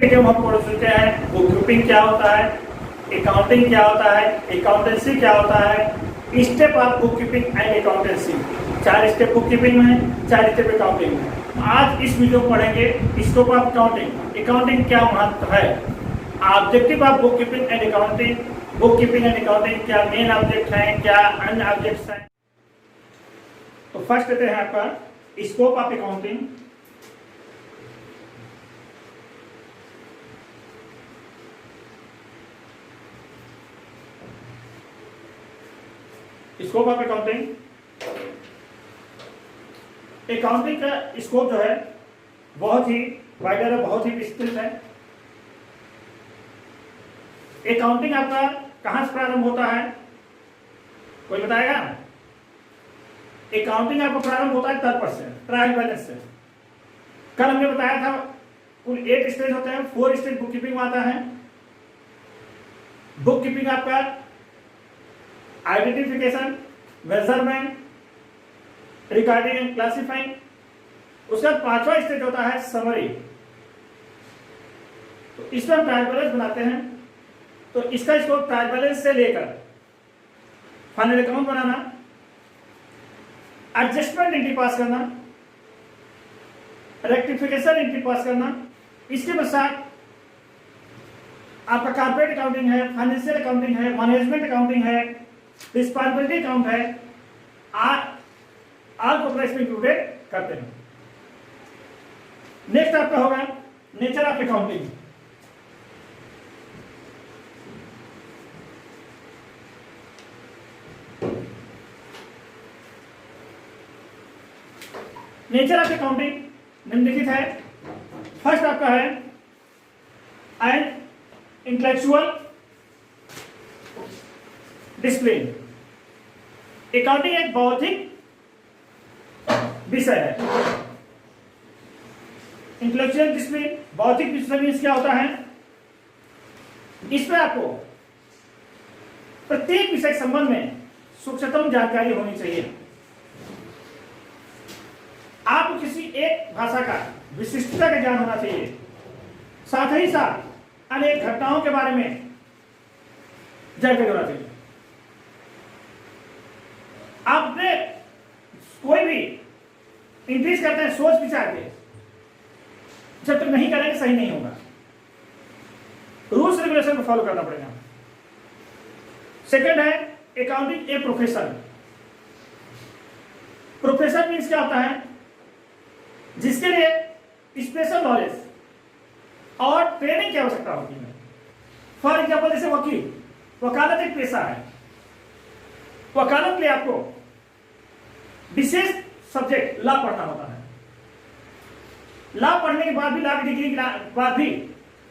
जब हम पढ़ चुके हैं बुक कीपिंग क्या होता है, अकाउंटिंग क्या होता है, अकाउंटेंसी क्या होता है, step of book keeping and accountancy. 4 step book keeping में, 4 स्टेप अकाउंटिंग में। आज इस वीडियो में पढ़ेंगे स्कोप ऑफ अकाउंटिंग, अकाउंटिंग क्या महत्व है, objective of book keeping and accounting, book keeping and accounting क्या मेन ऑब्जेक्ट है, क्या अन्य ऑब्जेक्ट्स हैं। तो फर्स्ट कहते हैं आपका scope of accounting. Scope of accounting, accounting का स्कोप जो है बहुत ही वाइडर है, बहुत ही विस्तृत है। अकाउंटिंग आपका कहां से प्रारंभ होता है, कोई बताएगा? अकाउंटिंग आपका प्रारंभ होता है तर्क से, ट्रायल बैलेंस से। कल हमने बताया था कुल 8 स्टेज होते हैं, 4 स्टेज बुक कीपिंग में आता है। बुक कीपिंग आपका identification, measurement, recording and classifying. उसका 5वां स्टेज होता है समरी। तो इसमें हम ट्रायल बैलेंस बनाते हैं। तो इसका स्कोप ट्रायल बैलेंस से लेकर फाइनल अकाउंट बनाना, एडजस्टमेंट एंट्री पास करना, रेक्टिफिकेशन एंट्री पास करना। इसके पश्चात आपका कॉर्पोरेट अकाउंटिंग है, फाइनेंशियल अकाउंटिंग है, मैनेजमेंट अकाउंटिंग है, रिस्पॉन्सिबिलिटी अकाउंट है, आल को इसमें इंक्लूडेड करते हैं। नेक्स्ट आपका होगा nature of accounting. Nature of accounting निम्नलिखित है। फर्स्ट आपका है एन इंटेलेक्चुअल डिसिप्लिन। अकाउंटिंग एक बौद्धिक विषय है। इंटेलेक्चुअल डिसिप्लिन, बौद्धिक डिसिप्लिन क्या होता है? इसमें आपको प्रत्येक विषय के संबंध में सूक्ष्मतम जानकारी होनी चाहिए। आपको किसी एक भाषा का विशिष्टता का ज्ञान होना चाहिए, साथ ही साथ अनेक घटनाओं के बारे में जानकारी होना चाहिए। आपने कोई भी इंक्रीज करते हैं सोच विचार के, जब तक नहीं करेंगे सही नहीं होगा। रूल्स रेगुलेशन को फॉलो करना पड़ेगा। सेकंड है accounting a profession. Profession means क्या होता है? जिसके लिए स्पेशल नॉलेज और ट्रेनिंग की आवश्यकता होती है। फॉर एग्जाम्पल जैसे वकील, वकालत एक पेशा है। वकालत के लिए आपको विशेष सब्जेक्ट लॉ पढ़ना होता है। लॉ पढ़ने के बाद भी, लॉ की डिग्री के बाद भी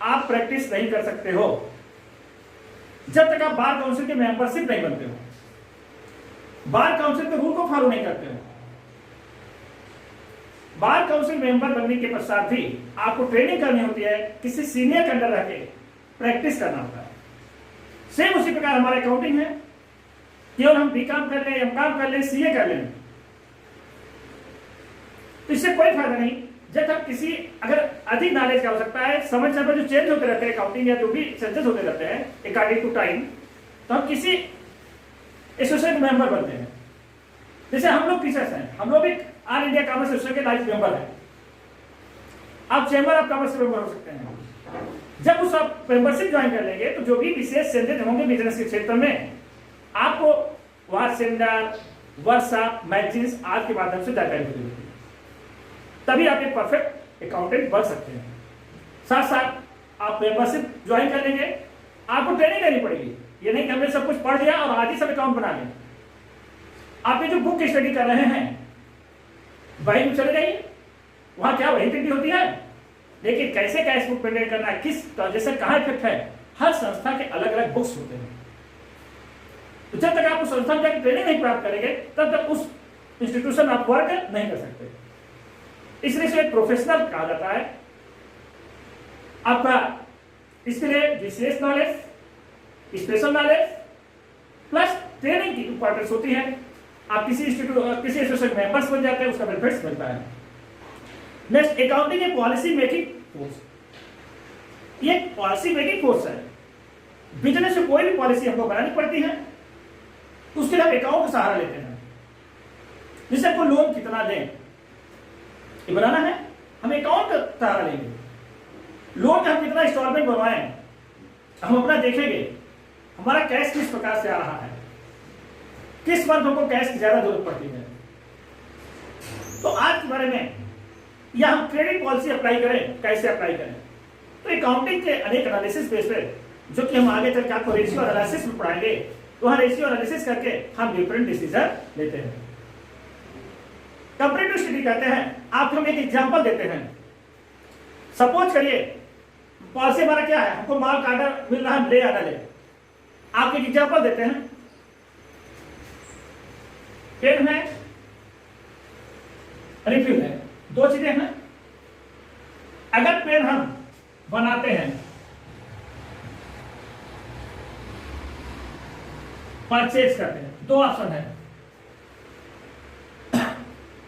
आप प्रैक्टिस नहीं कर सकते हो जब तक आप बार काउंसिल के मेंबरशिप नहीं बनते हो, बार काउंसिल के रूल को फॉलो नहीं करते हो। बार काउंसिल मेंबर बनने के पश्चात भी आपको ट्रेनिंग करनी होती है, किसी सीनियर के अंडर रहकर प्रैक्टिस करना होता है। सेम उसी प्रकार हमारा अकाउंटिंग है। केवल हम बीकॉम कर लें, एमकॉम कर लें, सीए कर लें, तो इससे कोई फायदा नहीं जब तक किसी अगर अधिक नॉलेज की आवश्यकता है। समय समय जो चेंज होते रहते हैं अकाउंटिंग या जो भी चेंजेस होते रहते हैं अकॉर्डिंग टू टाइम, तो हम किसी एसोसिएट मेंबर बनते हैं। जैसे हम लोग टीचर्स हैं, हम लोग भी ऑल इंडिया कॉमर्स एसोसिएशन के लाइफ मेंबर हैं। आप चैम्बर ऑफ कॉमर्स के मेंबर हो सकते हैं। जब उस आप मेंबरशिप ज्वाइन कर लेंगे तो जो भी विशेष चेंजेस होंगे बिजनेस के क्षेत्र में, आपको वहां सेमिनार, वर्कशॉप, मैगजीन्स आदि के माध्यम से जानकारी होती है। तभी आप एक परफेक्ट अकाउंटेंट बन सकते हैं। साथ साथ आप मेंबरशिप ज्वाइन कर लेंगे, आपको ट्रेनिंग लेनी पड़ेगी। ये नहीं कि हमने सब कुछ पढ़ लिया और आज ही सब अकाउंट बना लें। आप ये जो बुक स्टडी कर रहे हैं वही में चले जाइए, वहां क्या वही ट्रेनिंग होती है, लेकिन कैसे कैश बुक मेंटेन करना है, किस ट्रांजेक्शन कहां इफेक्ट है, हर संस्था के अलग अलग बुक्स होते हैं। तो जब तक आप उस संस्था में ट्रेनिंग नहीं प्राप्त करेंगे तब तक उस इंस्टीट्यूशन में आप वर्क नहीं कर सकते। इसलिए इसे प्रोफेशनल कहा जाता है। आपका इसके लिए विशेष knowledge, special knowledge plus training की इंपॉर्टेंस होती है। आप किसी इंस्टीट्यूट, किसी एसोसिएशन मेंबर्स बन जाते हैं, उसका बेनिफिट्स मिलता है। नेक्स्ट, अकाउंटिंग ए पॉलिसी मेकिंग फोर्स। ये पॉलिसी मेकिंग फोर्स है। बिजनेस में कोई भी पॉलिसी हमको बनानी पड़ती है, उसके लिए हम अकाउंट का सहारा लेते हैं। जैसे आपको लोन कितना दें ये बनाना है, हम अकाउंट का सहारा लेंगे। लोन का हम कितना इंस्टॉलमेंट बनवाएं, हम अपना देखेंगे हमारा कैश किस प्रकार से आ रहा है, किस वक्त हमको कैश की ज्यादा जरूरत पड़ती है। तो आज के बारे में या हम क्रेडिट पॉलिसी अप्लाई करें, कैसे अप्लाई करें, तो अकाउंटिंग के अनेक एनालिसिस बेस पे, जो कि हम आगे चल के आपको रेशियो एनालिसिस में पढ़ाएंगे, तो वहां रेशियो एनालिसिस करके हम डिफरेंट डिसीजन लेते हैं। कंपैरेटिव स्टडी कहते हैं, आपको हम एक एग्जांपल देते हैं। सपोज करिए पॉलिसी हमारा क्या है, हमको माल का ऑर्डर मिल रहा है, ले या ना ले। आपको एक एग्जांपल देते हैं, पेन है, रिफिल है, दो चीजें हैं। अगर पेन हम बनाते हैं, परचेज करते हैं, दो ऑप्शन है।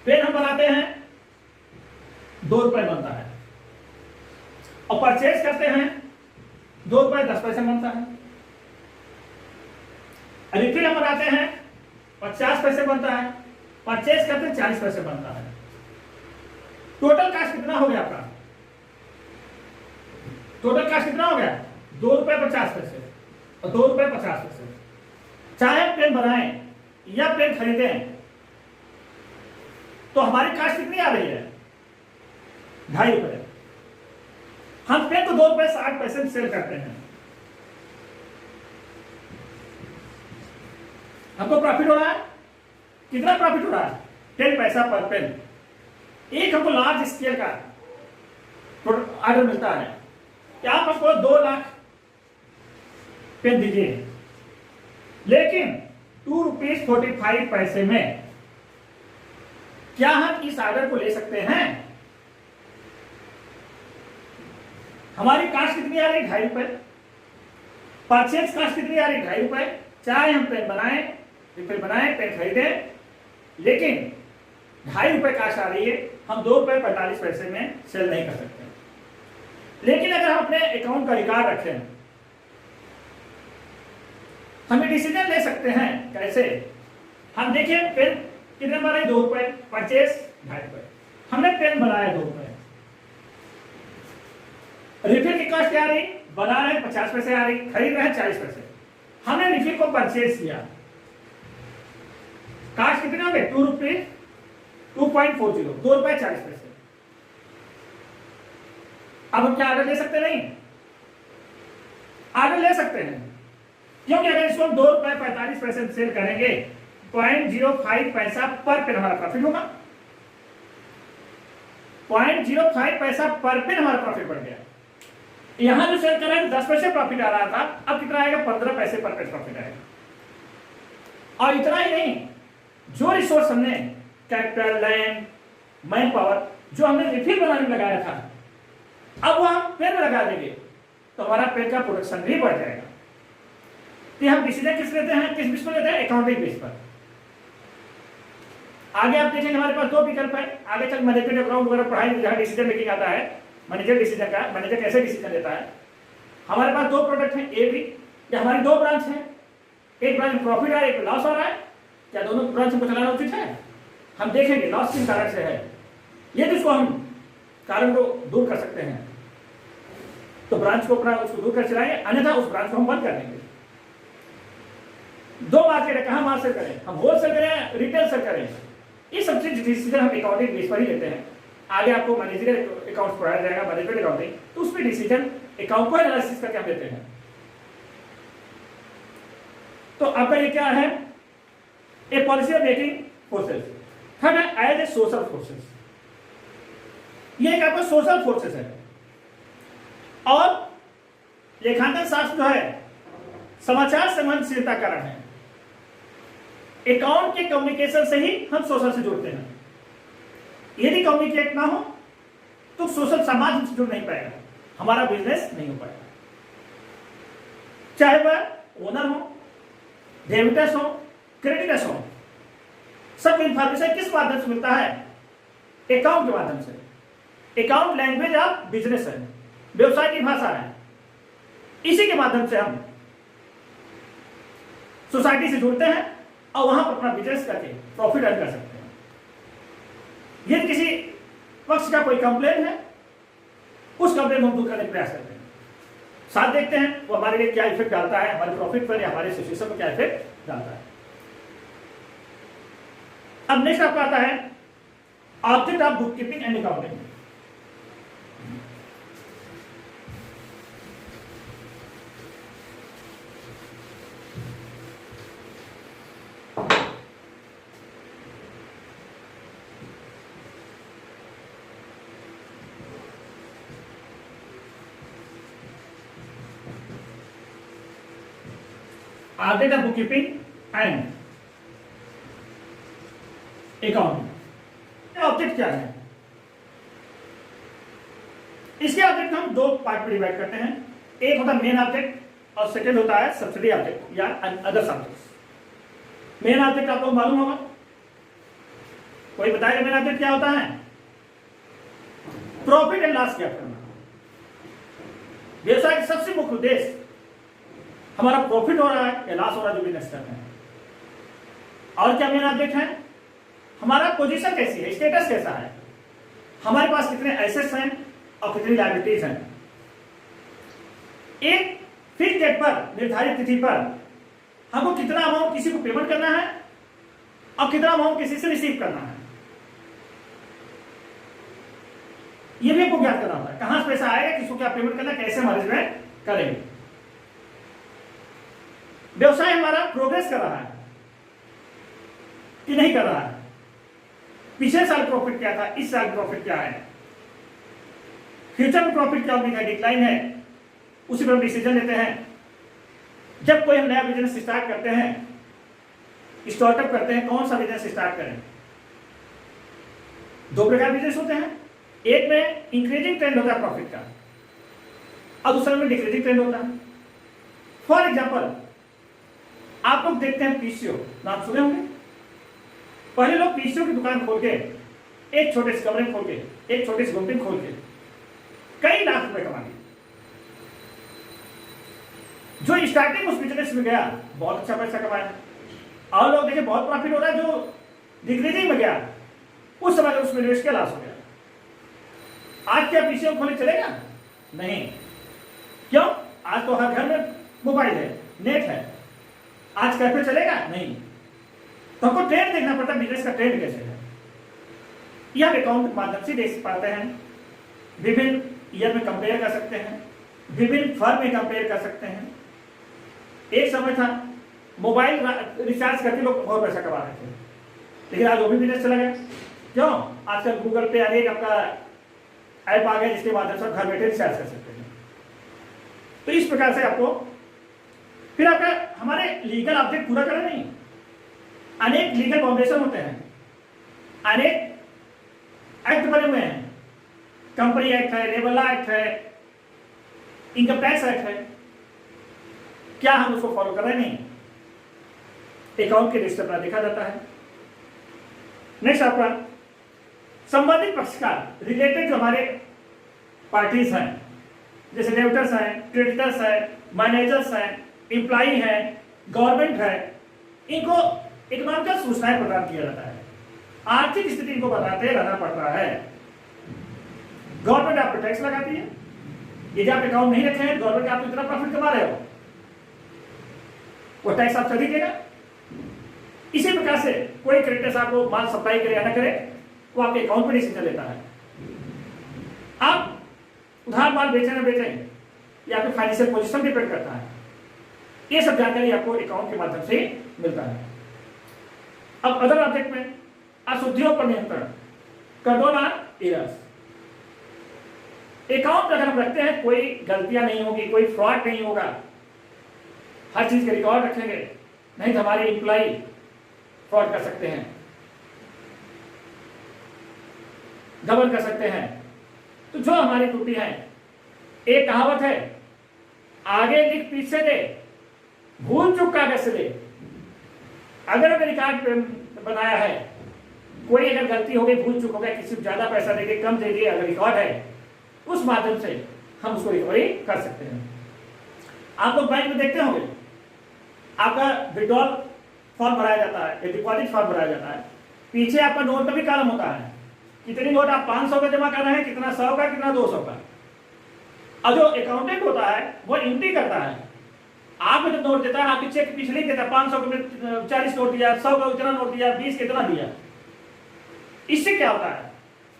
पेन हम बनाते हैं, ₹2 बनता है, और परचेज करते हैं ₹2.10 बनता है। रिफिल हम बनाते हैं 50 पैसे बनता है, परचेज करते हैं 40 पैसे बनता है। टोटल कास्ट कितना हो गया आपका? टोटल कास्ट कितना हो गया? ₹2.50 और ₹2.50। चाहे पेन बनाएं या पेन खरीदें, तो हमारी कास्ट कितनी आ रही है? ₹2.50। हम पेन को ₹2.60 सेल करते हैं, हमको प्रॉफिट हो रहा है। कितना प्रॉफिट हो रहा है? 10 पैसा पर पेन। एक हमको लार्ज स्केल का ऑर्डर मिलता है कि आप हमको 2 लाख पेन दीजिए, लेकिन ₹2.45 में क्या हम इस ऑर्डर को ले सकते हैं? हमारी कास्ट कितनी आ रही? ₹2.50। परचेज कास्ट कितनी आ रही? ₹2.50। चाहे हम पेन बनाएं, रिफिल बनाएं, पेन खरीदें, लेकिन ₹2.50 कास्ट आ रही है, हम ₹2.45 में सेल नहीं कर सकते। लेकिन अगर हम अपने अकाउंट का रिकॉर्ड रखें, हम डिसीजन ले सकते हैं। कैसे? हम देखिए पेन कितने बनाए? ₹2, परचेज ₹2.50। हमने पेन बनाया ₹2। रिफिल की कॉस्ट क्या आ रही? बना रहे 50 पैसे आ रही, खरीद रहे 40 पैसे। हमने रिफिल को परचेज किया, कास्ट कितने हो गए? ₹2.40, ₹2.40। अब हम क्या ऑर्डर ले सकते? नहीं, ऑर्डर ले सकते हैं, क्योंकि अगर इसको हम ₹2.45 सेल करेंगे, 0.05 पैसा पर पेन हमारा प्रॉफिट होगा। 0.05 पैसा पर पेन हमारा प्रॉफिट बढ़ गया। यहां जो सेल कर रहे हैं 10 पैसे प्रॉफिट आ रहा था, अब कितना आएगा? 15 पैसे पर पेन प्रॉफिट आएगा। और इतना ही नहीं, जो रिसोर्स हमने कैपिटल, लैंड, मैन पावर जो हमने रिफिल बनाने में लगाया था, अब वो हम पेन में लगा देंगे, तो हमारा पेन का प्रोडक्शन भी बढ़ जाएगा। तो हम डिसीजन किस लेते हैं? किस बेस पर लेते हैं? अकाउंटिंग बेस पर। आगे आप देखेंगे हमारे पास 2 विकल्प है। आगे चल मैनेजमेंट अकाउंट वगैरह पढ़ाई, जहां डिसीजन मेकिंग आता है, मैनेजर डिसीजन का, मैनेजर कैसे डिसीजन लेता है। हमारे पास 2 प्रोडक्ट हैं, ए बी, या हमारी 2 ब्रांच है, एक ब्रांच में प्रॉफिट आ रहा है, एक लॉस हो रहा है, क्या दोनों ब्रांच को चलाना उचित है? हम देखेंगे लॉस किस कारण से है, ये जिसको हम कारण को दूर कर सकते हैं, तो ब्रांच को अपना उसको दूर कर चलाएंगे, अन्यथा उस ब्रांच को हम बंद कर देंगे। 2 मार्केट है, कहां मार्केट करें? हम होलसेल करें, रिटेल सेल करें, ये सब चीज डिसीजन हम अकाउंटिंग बेस पर ही लेते हैं। आगे आपको मैनेजरियल अकाउंट्स पढ़ाया जाएगा, मैनेजमेंट अकाउंटिंग, तो उसमें डिसीजन अकाउंट को एनालिसिस करके हम लेते हैं। तो आपका ये क्या है? ए policy of making forces. Third है एज ए सोशल फोर्सेस। ये एक आपका सोशल फोर्सेस है, और लेखांकन शास्त्र जो है समाचार संवेदनशीलता कारण है। अकाउंट के कम्युनिकेशन से ही हम सोशल से जुड़ते हैं। यदि कम्युनिकेट ना हो तो सोशल समाज हमसे जुड़ नहीं पाएगा, हमारा बिजनेस नहीं हो पाएगा। चाहे वह ओनर हो, डेबिटर्स हो, क्रेडिटर्स हो, सब इंफॉर्मेशन किस माध्यम से मिलता है? अकाउंट के माध्यम से। अकाउंट लैंग्वेज ऑफ बिजनेस है, व्यवसाय की भाषा है। इसी के माध्यम से हम सोसाइटी से जुड़ते हैं और वहां पर अपना बिजनेस करके प्रॉफिट अर्न कर सकते हैं। यदि किसी पक्ष का कोई कंप्लेन है, उस कंप्लेन को हम दूर करने का प्रयास करते हैं, साथ देखते हैं वो हमारे लिए क्या इफेक्ट डालता है, हमारे प्रॉफिट पर या हमारे सिचुएशन पर क्या इफेक्ट डालता है। अब नेक्स्ट आपका आता है object of book keeping and accounting. Object of book keeping and accounting. Object क्या है? इसके ऑब्जेक्ट हम दो पार्ट में डिवाइड करते हैं। एक होता है मेन ऑब्जेक्ट और सेकंड होता है सब्सिडी ऑब्जेक्ट या अदर ऑब्जेक्ट। मेन ऑब्जेक्ट आप लोग मालूम होगा, कोई बताएगा मेन ऑब्जेक्ट क्या होता है? प्रॉफिट एंड लॉस क्या करना। व्यवसाय का सबसे मुख्य उद्देश्य हमारा प्रॉफिट हो रहा है या लॉस हो रहा है जो बिजनेस कर रहे हैं। और क्या मेन ऑब्जेक्ट है? हमारा पोजीशन कैसी है, स्टेटस कैसा है, हमारे पास कितने एसेट्स हैं और कितनी लायबिलिटीज हैं। एक फिक्स डेट पर, निर्धारित तिथि पर हमको कितना अमाउंट किसी को पेमेंट करना है और कितना अमाउंट किसी से रिसीव करना है, यह भी हमको ज्ञात करना होता है। कहां से पैसा आएगा, किसको क्या पेमेंट करना, कैसे मैनेजमेंट करेंगे। व्यवसाय हमारा प्रोग्रेस कर रहा है कि नहीं कर रहा है, पिछले साल प्रॉफिट क्या था, इस साल प्रॉफिट क्या है, फ्यूचर में प्रॉफिट क्या उम्मीद है, डिक्लाइन है, उसी पर हम डिसीजन लेते हैं। जब कोई हम नया बिजनेस स्टार्ट करते हैं, स्टार्टअप करते हैं, कौन सा बिजनेस स्टार्ट करें। दो प्रकार बिजनेस होते हैं, एक में इंक्रीजिंग ट्रेंड होता है प्रॉफिट का और दूसरे में डिक्रीजिंग ट्रेंड होता है। फॉर एग्जाम्पल आप लोग देखते हैं पीसीओ, नाम सुने होंगे। पहले लोग पीसीओ की दुकान खोल के, एक छोटे से कमरे खोल के, एक छोटे से गुमटिन खोल के कई लाख रुपए कमा लिए। जो स्टार्टिंग उस बिजनेस में गया बहुत अच्छा पैसा कमाया, और लोग देखे बहुत प्रॉफिट हो रहा है। जो डिक्रीजिंग में गया उस समय उसमें निवेश के लॉस हो गया। आज क्या पीसीओ खोले चलेगा? नहीं। क्यों? आज तो हर घर में मोबाइल है, नेट है। आज कैफे चलेगा? नहीं। तो हमको ट्रेंड देखना पड़ता है, बिजनेस का ट्रेंड कैसे है। यह हम अकाउंट के माध्यम से देख पाते हैं। विभिन्न ईयर में कंपेयर कर सकते हैं, विभिन्न फर्म में कंपेयर कर सकते हैं। एक समय था मोबाइल रिचार्ज करके लोग बहुत पैसा कमा रहे थे, लेकिन आज वो भी बिजनेस चला गया। क्यों? आजकल गूगल पे अनेक आपका ऐप आ गया जिसके माध्यम से घर बैठे रिचार्ज कर सकते हैं। तो इस प्रकार से आपको फिर आपका हमारे लीगल ऑब्जेक्ट पूरा करें नहीं, अनेक लीगल फाउंडेशन होते हैं, अनेक एक्ट बने हुए हैं। कंपनी एक्ट है, लेबर लॉ एक्ट है, इनकम टैक्स एक्ट है। क्या हम उसको फॉलो कर रहे हैं? नहीं। अकाउंट के रजिस्टर पर देखा जाता है। नेक्स्ट आपका संबंधित पक्षकार, रिलेटेड जो हमारे पार्टीज हैं, जैसे डेबिटर्स हैं, क्रेडिटर्स हैं, मैनेजर्स हैं, एम्प्लॉई है, गवर्नमेंट है, इनको इकोनॉमिकल सूचनाएं प्रदान किया जाता है। आर्थिक स्थिति इनको बताते रहना पड़ रहा है। गवर्नमेंट आपको टैक्स लगाती है। यदि आप अकाउंट नहीं रखे हैं, गवर्नमेंट आप इतना प्रॉफिट कमा रहे हो, वो टैक्स आप सभी देगा। इसी प्रकार से कोई क्रेडिटर्स आपको माल सप्लाई करे या ना करे, वो आपके अकाउंट में डिसीजन लेता है। आप उधार माल बेचें ना बेचें, या आपके फाइनेंशियल पोजीशन डिपेंड करता है। ये सब जानकारी आपको अकाउंट के माध्यम से मिलता है। अब अदर ऑब्जेक्ट में अशुद्धियों पर नियंत्रण, कंट्रोल ऑन एरर्स। अकाउंट अगर हम रखते हैं, कोई गलतियां नहीं होगी, कोई फ्रॉड नहीं होगा, हर चीज के रिकॉर्ड रखेंगे, नहीं तो हमारे एम्प्लॉय फ्रॉड कर सकते हैं, गबन कर सकते हैं। तो जो हमारी त्रुटि है, एक कहावत है, आगे लिख पीछे दे, भूल चूक कागज से दे। अगर हमने रिकॉर्ड बनाया है, कोई अगर गलती हो गई, भूल चूक हो गया, किसी को ज्यादा पैसा दे दिए, कम दे दिए, अगर रिकॉर्ड है, उस माध्यम से हम उसको रिकवरी कर सकते हैं। आप लोग बैंक में देखते होंगे, आपका विड्रॉल फॉर्म भराया जाता है, डिपॉजिट फॉर्म भराया जाता है, पीछे आपका नोट का भी कॉलम होता है, कितनी नोट आप 500 का जमा कर रहे हैं, कितना 100 का, कितना 200 का। और जो अकाउंटेंट होता है वो एंट्री करता है, आपको जो नोट देता है आपके चेक के पीछे लिख देता है 500 का 40 नोट दिया, 100 का उतना नोट दिया, 20 कितना दिया। इससे क्या होता है,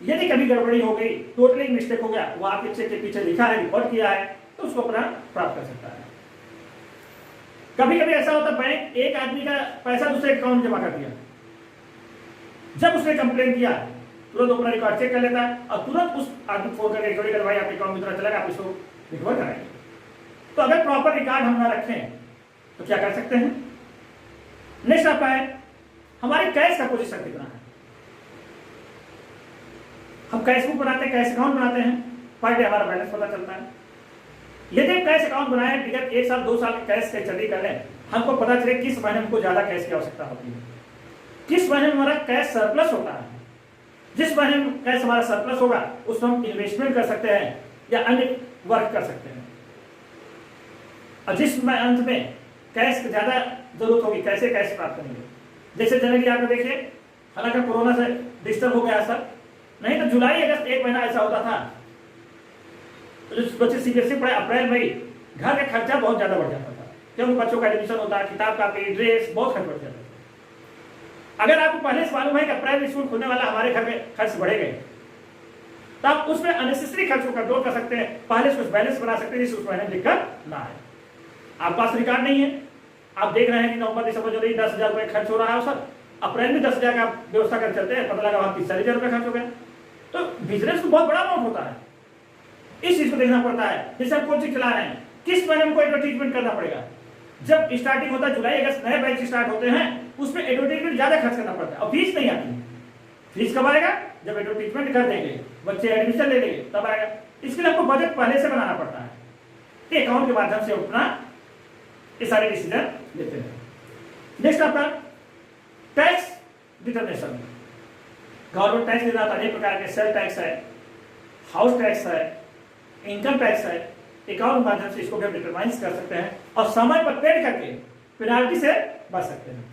यदि कभी गड़बड़ी हो गई, टोटली मिस्टेक हो गया, वो आपके चेक के पीछे लिखा है, रिकॉर्ड किया है, तो उसको अपना प्राप्त कर सकता है। कभी कभी ऐसा होता है बैंक एक आदमी का पैसा दूसरे अकाउंट में जमा कर दिया, जब उसने कंप्लेन किया तुरंत अपना रिकॉर्ड चेक कर लेता है और तुरंत उस आदमी को फोन करके रिकॉर्ड कर, भाई आपके अकाउंट में इतना चला, आप इसको रिकवर कराएंगे। तो अगर प्रॉपर रिकॉर्ड हम ना रखें तो क्या कर सकते हैं। नेक्स्ट आता है हमारे कैश का पोजीशन कितना है। हम कैश बुक बनाते हैं, कैश अकाउंट बनाते हैं, पर डे हमारा बैलेंस पता चलता है। यदि हम कैश अकाउंट बनाए विगत 1 साल 2 साल के कैश की स्टडी कर लें, हमको पता चले किस महीने में हमको ज्यादा कैश की आवश्यकता होती है, किस महीने में हमारा कैश सरप्लस होता है। जिस महीने में कैश हमारा सरप्लस होगा उसमें हम इन्वेस्टमेंट कर सकते हैं या अन्य वर्क कर सकते हैं। और जिस अंत में कैश ज्यादा जरूरत होगी, कैसे कैश प्राप्त करेंगे। जैसे जनरली आप देखिए, हालांकि कोरोना से डिस्टर्ब हो गया सर, नहीं तो जुलाई अगस्त 1 महीना ऐसा होता था, तो जो बच्चे सीबीएसई पढ़े अप्रैल मई, घर का खर्चा बहुत ज्यादा बढ़ जाता था, क्योंकि बच्चों का एडमिशन होता है, किताब कापी, ड्रेस, बहुत खर्च बढ़ जाता था। अगर आपको पहले से मालूम है कि अप्रैल में स्कूल खुलने वाला, हमारे घर में खर्च बढ़ेंगे, तो आप उसमें अननेसेसरी खर्च को कंट्रोल कर सकते हैं, पहले से कुछ बैलेंस बना सकते हैं जिससे उस महीने में दिक्कत ना आए। आप पास रिकॉर्ड नहीं है, आप देख रहे हैं कि नवंबर दिसंबर जनवरी 10,000 रुपये खर्च हो रहा है सर, अप्रैल में 10,000 का व्यवस्था कर चलते हैं, पता लगा वहां 30,000 रुपये खर्च हो गया। तो बिजनेस में बहुत बड़ा अमाउंट होता है, इस चीज को देखना पड़ता है। जैसे आप कोचिंग चला रहे हैं, किस महीने में कोई एडवर्टीजमेंट करना पड़ेगा। जब स्टार्टिंग होता है जुलाई अगस्त, नए बैच स्टार्ट होते हैं, उसमें एडवर्टीजमेंट ज्यादा खर्च करना पड़ता है और फीस नहीं आती। फीस कब आएगा, जब एडवर्टीजमेंट कर देंगे, बच्चे एडमिशन ले लेंगे, तब आएगा। इसके लिए आपको बजट पहले से बनाना पड़ता है कि अकाउंट के माध्यम से अपना ये सारे डिसीजन लेते हैं। नेक्स्ट आपका टैक्स डिटर्मिनेशन। गवर्नमेंट टैक्स देना था, अनेक प्रकार के सेल टैक्स है, हाउस टैक्स है, इनकम टैक्स है। अकाउंट के माध्यम से इसको भी हम डिटरमाइन कर सकते हैं और समय पर पेड करके पेनाल्टी से बच सकते हैं।